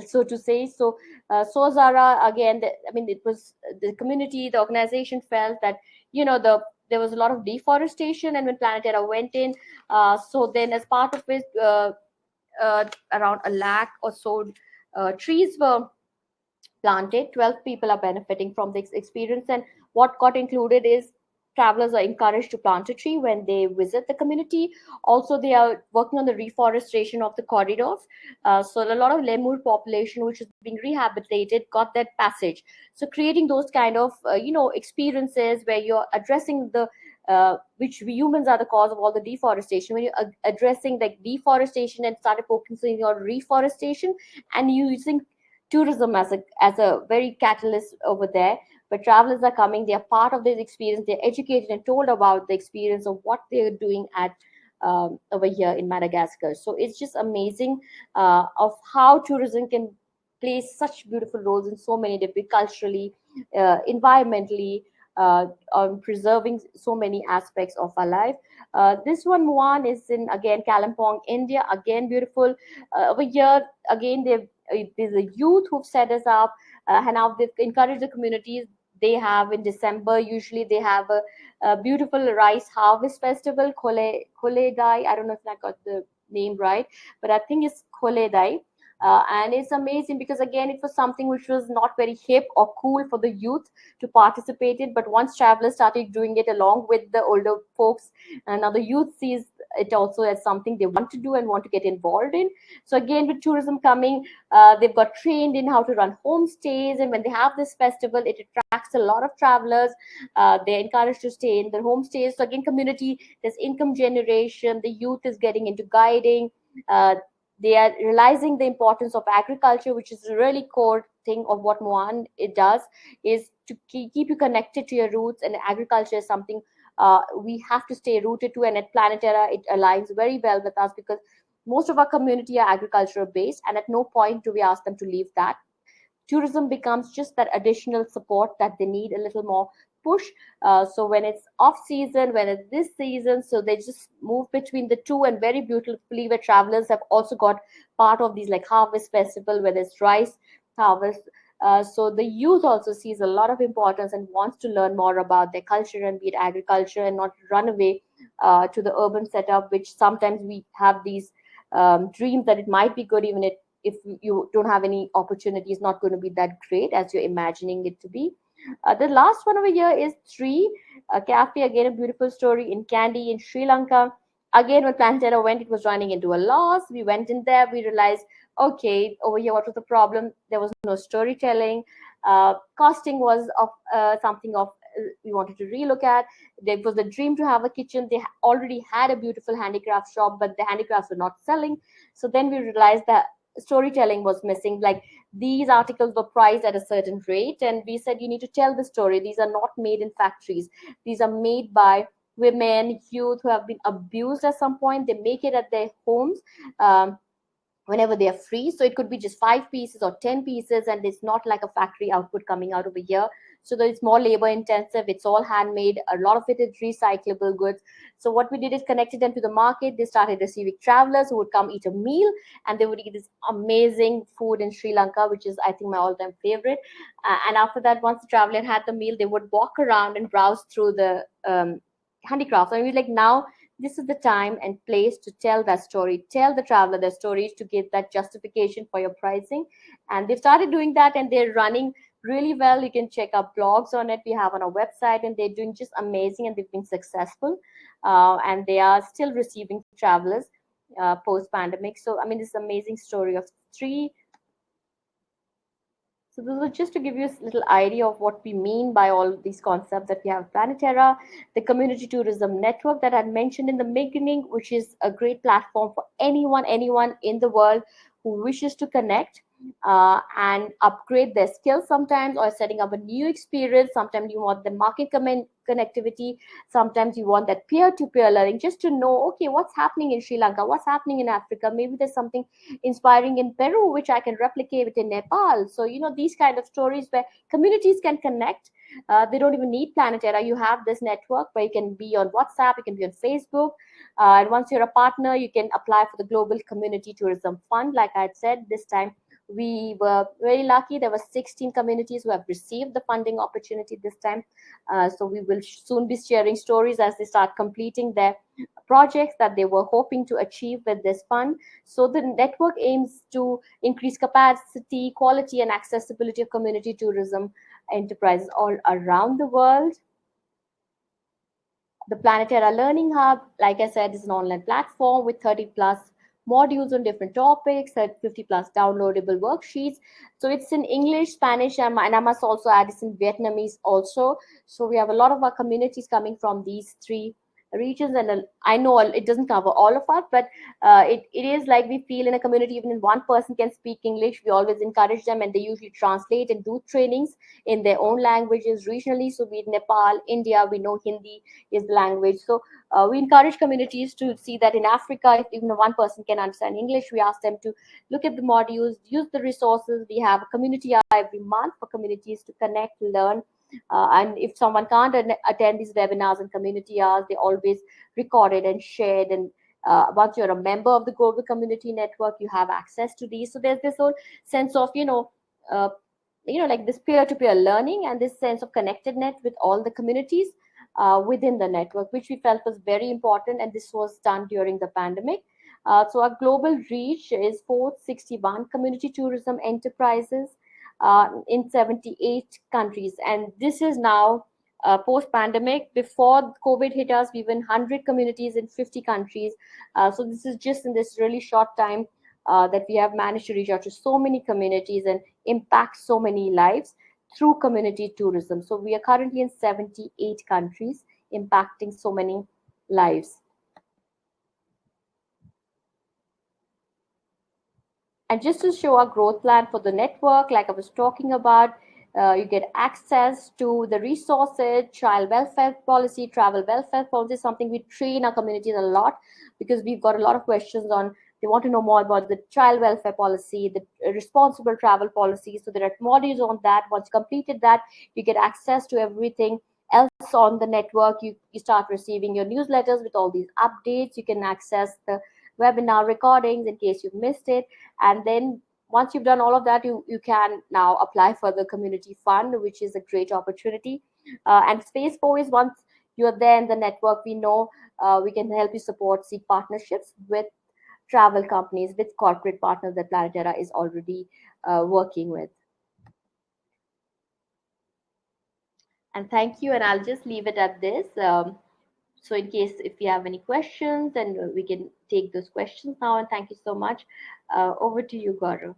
S4: so to say. So Sozara, again, it was the community, the organization felt that, there was a lot of deforestation, and when Planeterra went in, so then as part of it, around 1 lakh or so trees were planted. 12 people are benefiting from this experience, and what got included is travelers are encouraged to plant a tree when they visit the community. Also, they are working on the reforestation of the corridors. So a lot of lemur population, which is being rehabilitated, got that passage. So creating those kind of, experiences where you're addressing the, which we humans are the cause of all the deforestation. When you're addressing the deforestation and started focusing on reforestation and using tourism as a very catalyst over there, but travelers are coming, they are part of this experience, they're educated and told about the experience of what they're doing at over here in Madagascar. So it's just amazing of how tourism can play such beautiful roles in so many different, culturally, environmentally, on preserving so many aspects of our life. This one, Muan, is in, again, Kalimpong, India. Again, beautiful. Over here, again, there's a youth who've set us up, and now they've encouraged the communities. They have in December, usually they have a beautiful rice harvest festival, Khole Dai. I don't know if I got the name right, but I think it's Khole Dai. And it's amazing because again, it was something which was not very hip or cool for the youth to participate in. But once travelers started doing it along with the older folks, and now the youth sees it also as something they want to do and want to get involved in. So again, with tourism coming, they've got trained in how to run homestays, and when they have this festival, it attracts a lot of travelers. They're encouraged to stay in their homestays. So again, community, there's income generation. The youth is getting into guiding. They are realizing the importance of agriculture, which is a really core thing of what Moan it does, is to keep you connected to your roots. And agriculture is something we have to stay rooted to. And at Planeterra, it aligns very well with us because most of our community are agricultural based, and at no point do we ask them to leave that. Tourism becomes just that additional support that they need a little more push. So when it's off season, when it's this season, so they just move between the two. And very beautifully, where travelers have also got part of these like harvest festival, where there's rice harvest. So the youth also sees a lot of importance and wants to learn more about their culture and be it agriculture, and not run away to the urban setup, which sometimes we have these dreams that it might be good, even if you don't have any opportunity, it's not going to be that great as you're imagining it to be. The last one over here is Tree, a cafe, again a beautiful story in Kandy in Sri Lanka. Again, when Planeterra went, it was running into a loss. We went in there, we realized, okay, over here, what was the problem? There was no storytelling. Costing was of something of we wanted to relook at. There was a dream to have a kitchen. They already had a beautiful handicraft shop, but the handicrafts were not selling. So then we realized that storytelling was missing. Like, these articles were priced at a certain rate, and we said you need to tell the story. These are not made in factories. These are made by women, youth who have been abused at some point. They make it at their homes. Whenever they are free. So it could be just 5 pieces or 10 pieces, and it's not like a factory output coming out over here. So that it's more labor intensive. It's all handmade. A lot of it is recyclable goods. So what we did is connected them to the market. They started receiving travelers who would come eat a meal, and they would eat this amazing food in Sri Lanka, which is, I think, my all-time favorite. And after that, once the traveler had the meal, they would walk around and browse through the handicrafts. And we're like, now this is the time and place to tell that story, tell the traveler their stories, to give that justification for your pricing. And they've started doing that, and they're running really well. You can check out blogs on it. We have on our website, and they're doing just amazing, and they've been successful. And they are still receiving travelers post pandemic. So, I mean, this amazing story of Tree. So this was just to give you a little idea of what we mean by all of these concepts that we have. Planeterra, the community tourism network that I mentioned in the beginning, which is a great platform for anyone in the world who wishes to connect and upgrade their skills sometimes, or setting up a new experience. Sometimes you want the market connectivity. Sometimes you want that peer-to-peer learning, just to know, okay, what's happening in Sri Lanka, what's happening in Africa. Maybe there's something inspiring in Peru, which I can replicate in Nepal. So, these kind of stories where communities can connect. They don't even need Planeterra. You have this network where you can be on WhatsApp, you can be on Facebook. And once you're a partner, you can apply for the Global Community Tourism Fund. Like I had said, this time we were very lucky. There were 16 communities who have received the funding opportunity this time. So we will soon be sharing stories as they start completing their projects that they were hoping to achieve with this fund. So the network aims to increase capacity, quality, and accessibility of community tourism enterprises all around the world. The Planeterra Learning Hub, like I said, is an online platform with 30 plus modules on different topics, 50 plus downloadable worksheets. So it's in English, Spanish, and I must also add it's in Vietnamese also. So we have a lot of our communities coming from these 3 regions, and I know it doesn't cover all of us, but it is like we feel in a community, even if one person can speak English, we always encourage them, and they usually translate and do trainings in their own languages regionally. So we Nepal, India, we know Hindi is the language. So we encourage communities to see that in Africa, if even one person can understand English, we ask them to look at the modules, use the resources. We have a community hour every month for communities to connect, learn. And if someone can't attend these webinars and community hours, they always recorded and shared. And once you're a member of the Global Community Network, you have access to these. So there's this whole sense of, like this peer-to-peer learning and this sense of connectedness with all the communities within the network, which we felt was very important. And this was done during the pandemic. So our global reach is 461 community tourism enterprises in 78 countries. And this is now post-pandemic. Before COVID hit us, we were in 100 communities in 50 countries. So this is just in this really short time that we have managed to reach out to so many communities and impact so many lives through community tourism. So we are currently in 78 countries, impacting so many lives. And just to show our growth plan for the network, like I was talking about, you get access to the resources, child welfare policy, travel welfare policy, something we train our communities a lot, because we've got a lot of questions on, they want to know more about the child welfare policy, the responsible travel policy. So there are modules on that. Once you completed that, you get access to everything else on the network. You start receiving your newsletters with all these updates. You can access the webinar recordings in case you've missed it. And then once you've done all of that, you can now apply for the community fund, which is a great opportunity. And phase 4 is, once you're there in the network, we know we can help you seek partnerships with travel companies, with corporate partners that Planeterra is already working with. And thank you, and I'll just leave it at this. So in case if you have any questions, then we can take those questions now. And thank you so much. Over to you, Gaurav.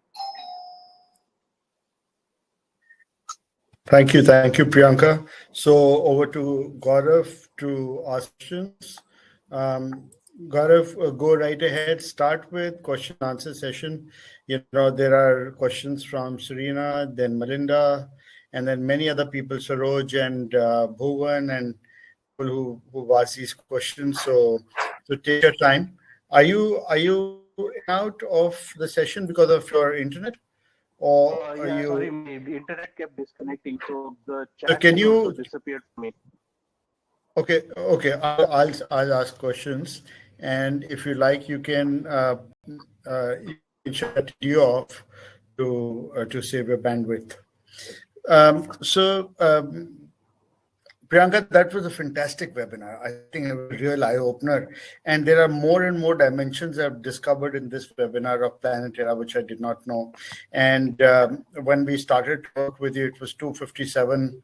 S1: Thank you, Priyanka. So over to Gaurav to ask questions. Gaurav, go right ahead. Start with question and answer session. There are questions from Serena, then Melinda, and then many other people, Saroj and Bhuvan, and people who've asked these questions. So take your time. Are you out of the session because of your internet? Or are you...
S5: Sorry, my internet kept disconnecting, so the chat also disappeared for me.
S1: Okay. I'll ask questions, and if you like, you can shut you off to save your bandwidth. Priyanka, that was a fantastic webinar. I think it was a real eye-opener. And there are more and more dimensions I've discovered in this webinar of Planeterra, which I did not know. And when we started to work with you, it was 257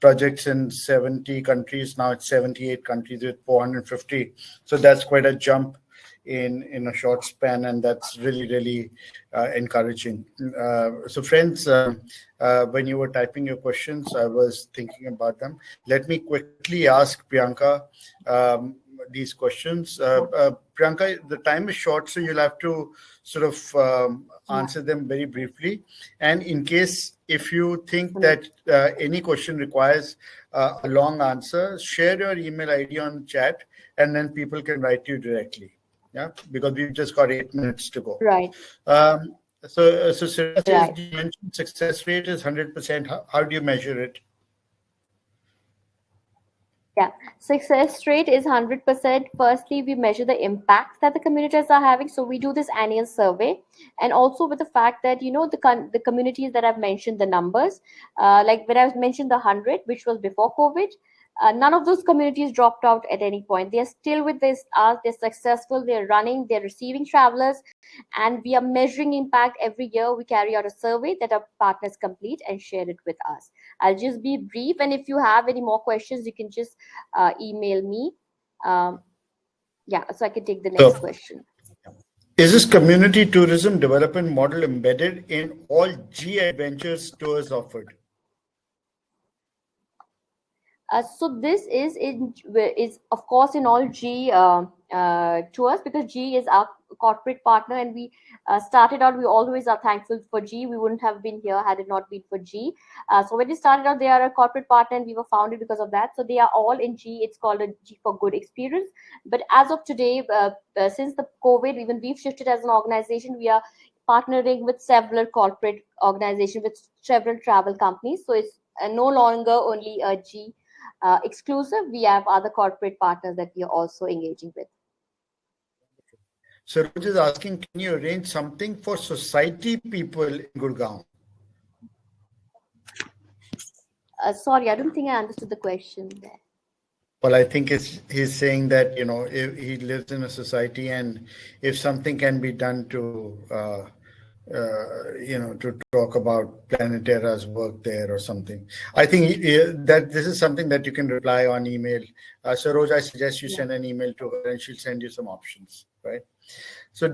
S1: projects in 70 countries. Now it's 78 countries with 450. So that's quite a jump in a short span, and that's really encouraging. So friends, when you were typing your questions, I was thinking about them. Let me quickly ask Priyanka these questions. Priyanka, the time is short, so you'll have to sort of answer them very briefly. And in case if you think that any question requires a long answer, share your email ID on chat, and then people can write to you directly. Yeah, because we've just got 8 minutes to go.
S4: Right.
S1: So Sarah says, you mentioned success rate is 100%. How do you measure it?
S4: Yeah, success rate is 100%. Firstly, we measure the impact that the communities are having. So we do this annual survey, and also with the fact that, the communities that I've mentioned, the numbers, like when I mentioned the 100, which was before COVID, none of those communities dropped out at any point. They are still with this art. They're successful. They're running. They're receiving travelers, and we are measuring impact every year. We carry out a survey that our partners complete and share it with us. I'll just be brief, and if you have any more questions, you can just email me. So I can take the next question.
S1: Is this community tourism development model embedded in all G Adventures tours offered?
S4: So this is of course in all G tours, because G is our corporate partner, and we started out. We always are thankful for G. We wouldn't have been here had it not been for G. So when we started out, they are a corporate partner, and we were founded because of that. So they are all in G. It's called a G for Good experience. But as of today, since the COVID, even we've shifted as an organization. We are partnering with several corporate organizations, with several travel companies. So it's no longer only a G exclusive. We have other corporate partners that we are also engaging with.
S1: So Roj is asking, can you arrange something for society people in Gurgaon?
S4: Sorry, I don't think I understood the question there.
S1: Well, I think he's saying that, if he lives in a society, and if something can be done to talk about Planeterra's work there or something. I think that this is something that you can reply on email. Saroj, I suggest you
S4: Yeah.
S1: send an email to her and she'll send you some options, right? So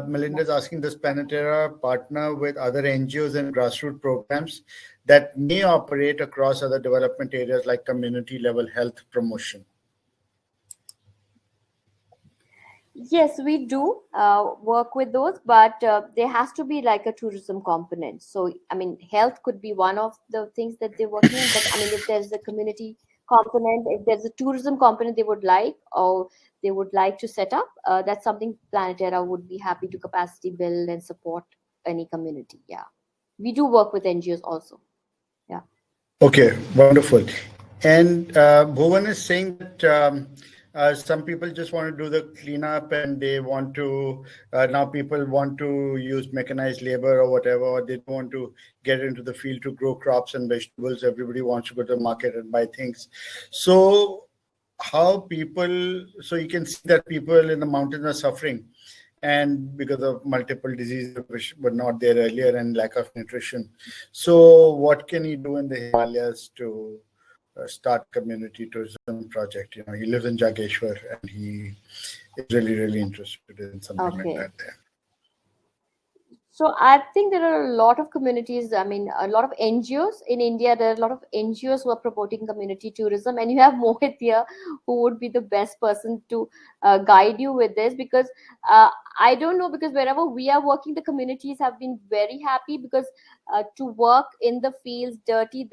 S1: Melinda's asking, does Planeterra partner with other NGOs and grassroots programs that may operate across other development areas like community level health promotion?
S4: Yes, we do work with those, but there has to be like a tourism component. So, I mean, health could be one of the things that they're working in, but I mean, if there's a community component, if there's a tourism component they would like, or they would like to set up, that's something Planeterra would be happy to capacity build and support any community. Yeah. We do work with NGOs also. Yeah.
S1: Okay, wonderful. And Bhuvan is saying that some people just want to do the cleanup, and they want to, now people want to use mechanized labor or whatever, or they don't want to get into the field to grow crops and vegetables. Everybody wants to go to the market and buy things. So so you can see that people in the mountains are suffering, and because of multiple diseases which were not there earlier and lack of nutrition. So what can he do in the Himalayas to start community tourism project? He lives in Jageshwar, and he is really, really interested in something like that there.
S4: So I think there are a lot of communities, I mean, a lot of NGOs in India. There are a lot of NGOs who are promoting community tourism, and you have Mohit here, who would be the best person to guide you with this, because I don't know, because wherever we are working, the communities have been very happy, because to work in the fields dirty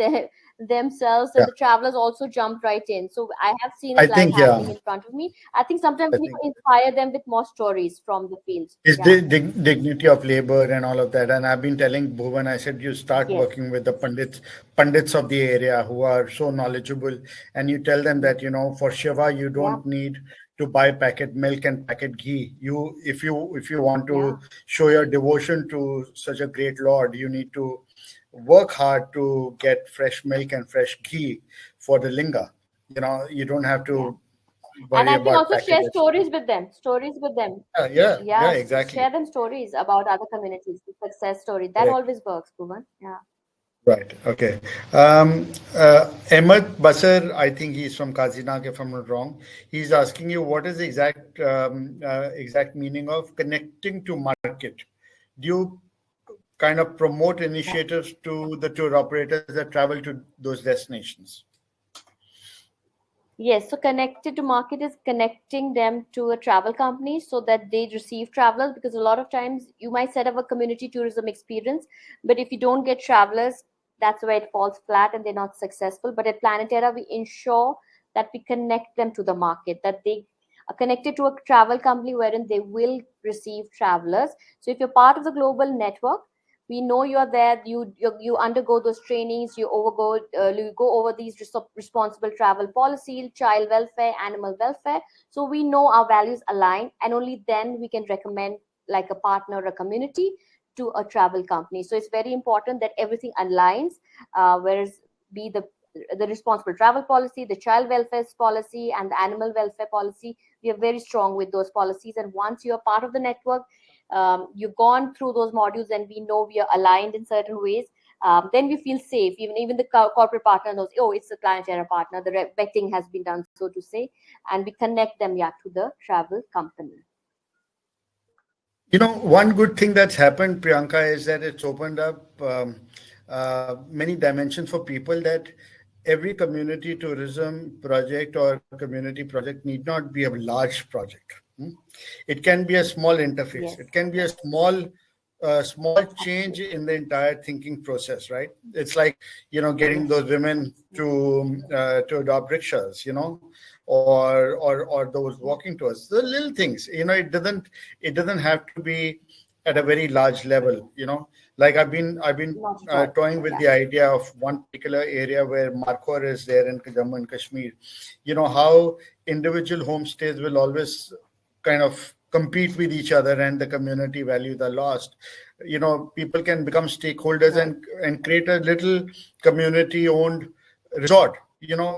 S4: themselves, and the travelers also jump right in. So I have seen it happening in front of me. I think sometimes we can inspire them with more stories from the fields.
S1: It's the dignity of labor and all of that. And I've been telling Bhuvan, I said, you start working with the pundits of the area who are so knowledgeable, and you tell them that, for Shiva, you don't need to buy packet milk and packet ghee. If you want to show your devotion to such a great Lord, you need to work hard to get fresh milk and fresh ghee for the linga. You don't have to
S4: and I think also share stories with them.
S1: Yeah, exactly.
S4: Share them stories about other communities, the success story. That always works, Bhuvan. Yeah.
S1: Right. Okay. Ahmed Basar, I think he's from Kazinag, if I'm not wrong. He's asking you, what is the exact meaning of connecting to market? Do you kind of promote initiatives to the tour operators that travel to those destinations?
S4: Yes, so connected to market is connecting them to a travel company so that they receive travelers, because a lot of times you might set up a community tourism experience, but if you don't get travelers, that's where it falls flat and they're not successful. But at Planeterra, we ensure that we connect them to the market, that they are connected to a travel company wherein they will receive travelers. So if you're part of the global network, we know you're there, you undergo those trainings, you go over these responsible travel policies, child welfare, animal welfare. So we know our values align, and only then we can recommend like a partner, a community, to a travel company. So it's very important that everything aligns, whereas be the responsible travel policy, the child welfare policy, and the animal welfare policy. We are very strong with those policies, and once you are part of the network, you've gone through those modules, and we know we are aligned in certain ways, then we feel safe. Even the corporate partner knows, oh, it's a Planeterra partner. The vetting has been done, so to say, and we connect them to the travel company.
S1: One good thing that's happened, Priyanka, is that it's opened up many dimensions for people, that every community tourism project or community project need not be a large project. It can be a small interface. Yes. It can be a small change in the entire thinking process, right? It's like, getting those women to adopt rickshaws, or those walking tours. The little things, it doesn't have to be at a very large level, Like I've been toying with the idea of one particular area where Markhor is there in Jammu and Kashmir. How individual homestays will always kind of compete with each other, and the community values are lost. People can become stakeholders and create a little community-owned resort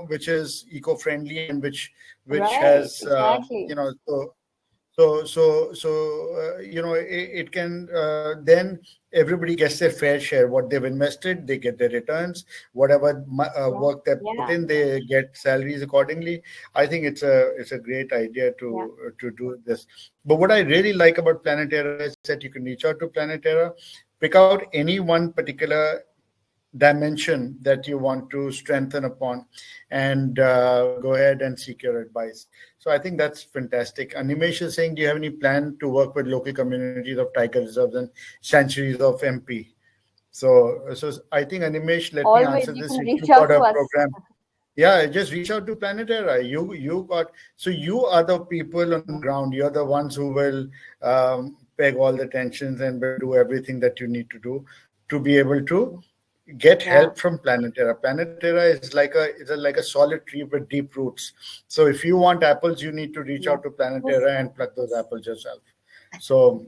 S1: which is eco-friendly and which
S4: Right,
S1: has
S4: exactly.
S1: It can then everybody gets their fair share. What they've invested, they get their returns. Whatever work they put in, they get salaries accordingly. I think it's a great idea to do this. But what I really like about Planeterra is that you can reach out to Planeterra, pick out any one particular dimension that you want to strengthen upon, and go ahead and seek your advice. So I think that's fantastic. Animesh is saying, do you have any plan to work with local communities of tiger reserves and sanctuaries of MP? So I think, Animesh, let me
S4: Always
S1: answer
S4: you
S1: this.
S4: can
S1: If
S4: reach
S1: you
S4: out
S1: got
S4: to
S1: a
S4: us.
S1: program, yeah, just reach out to Planeterra. You are the people on the ground. You're the ones who will peg all the tensions and will do everything that you need to do to be able to get help from Planeterra. Planeterra is like a solid tree with deep roots. So if you want apples, you need to reach out to Planeterra and pluck those apples yourself. So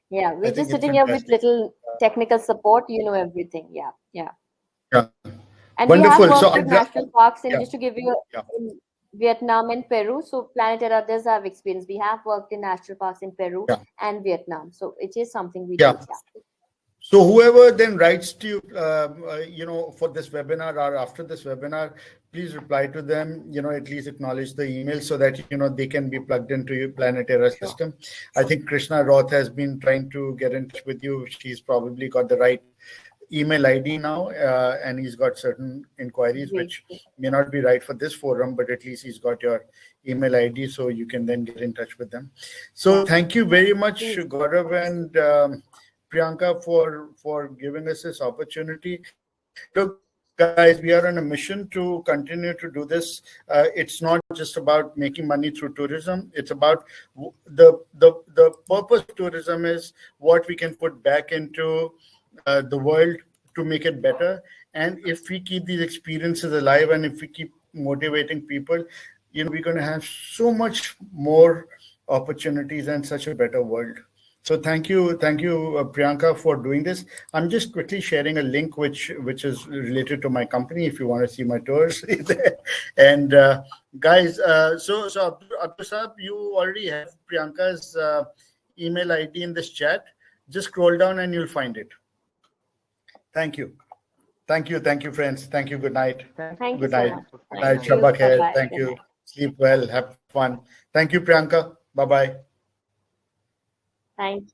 S4: yeah, we're
S1: I think
S4: just
S1: it's
S4: sitting here with
S1: fantastic.
S4: little technical support. You know everything. Yeah.
S1: Yeah,
S4: And we have
S1: wonderful. So
S4: worked with national parks, and just to give you
S1: yeah,
S4: in Vietnam and Peru. So Planeterra does have experience. We have worked in national parks in Peru
S1: yeah,
S4: and Vietnam. So it is something we
S1: yeah.
S4: do. Yeah.
S1: So whoever then writes to you, for this webinar or after this webinar, please reply to them. At least acknowledge the email so that they can be plugged into your Planeterra system. I think Krishna Roth has been trying to get in touch with you. She's probably got the right email ID now, and he's got certain inquiries which may not be right for this forum, but at least he's got your email ID, so you can then get in touch with them. So thank you very much, Gaurav and Priyanka, for giving us this opportunity. Look, guys, we are on a mission to continue to do this. It's not just about making money through tourism. It's about the purpose of tourism is what we can put back into the world to make it better. And if we keep these experiences alive and if we keep motivating people, we're going to have so much more opportunities and such a better world. So thank you, Priyanka, for doing this. I'm just quickly sharing a link which is related to my company. If you want to see my tours, and guys, so Abdul Saab, you already have Priyanka's email ID in this chat. Just scroll down and you'll find it. Thank you, friends. Thank you. Good night.
S4: Thank
S1: Good
S4: you so
S1: night.
S4: much.
S1: Night, Shabak Khair. Thank you. Sleep well. Have fun. Thank you, Priyanka. Bye bye.
S4: Thank you.